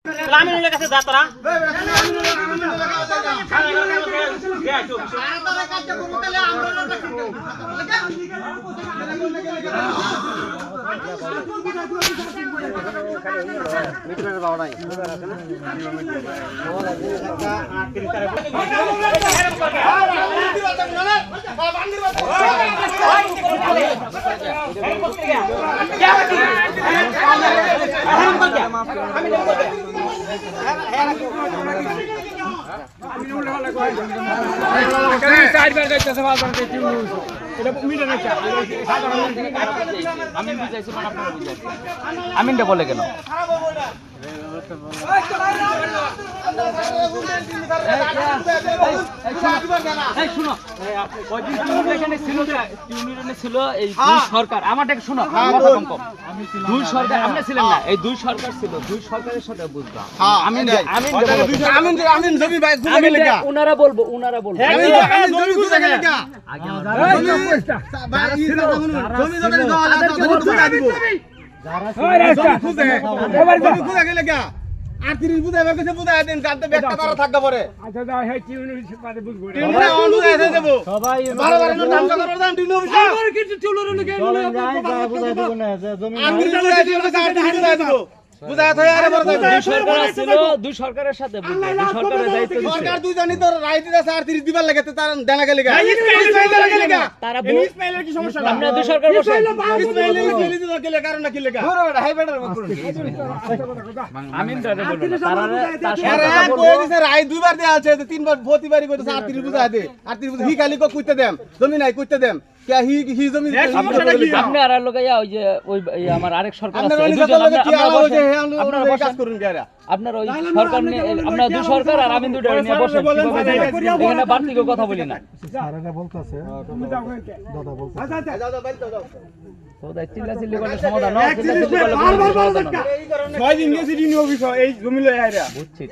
আমিনুলের কাছে যা তোরা আমিনটা বলে কেন ছিল এই দুই সরকার আমারটা শোনো দুই সরকার আপনি ছিলেন না এই দুই সরকার ছিল দুই সরকারের সাথে বুঝলাম উনারা বলবো দুই সরকারের সাথে দুইবার দেওয়া আছে তিনবার প্রতিবারই করতেছে 38 বুঝা দে 38 হি খালি কইতে দেম জমি নাই কইতে দেম কে হি জমি আপনি আর লাগাইয়া ওই যে ওই আমার আরেক সরকার আছে আপনারা কাজ করুন গায়রা আপনার ওই সরকার নিয়ে আমরা দুই সরকার আর আমি দুইটা নিয়ে বসে এখানে বাড়তি কথা বলি না স্যাররা বলতাছে দাদা বলতাছে দাদা বাইল দাও তো চিল্লা চিল্লি করে সমাধান না চিল্লা চিল্লি করলে 6 দিন গেছি ডিনি অফিস এই জমি লয় আইরা বুঝছি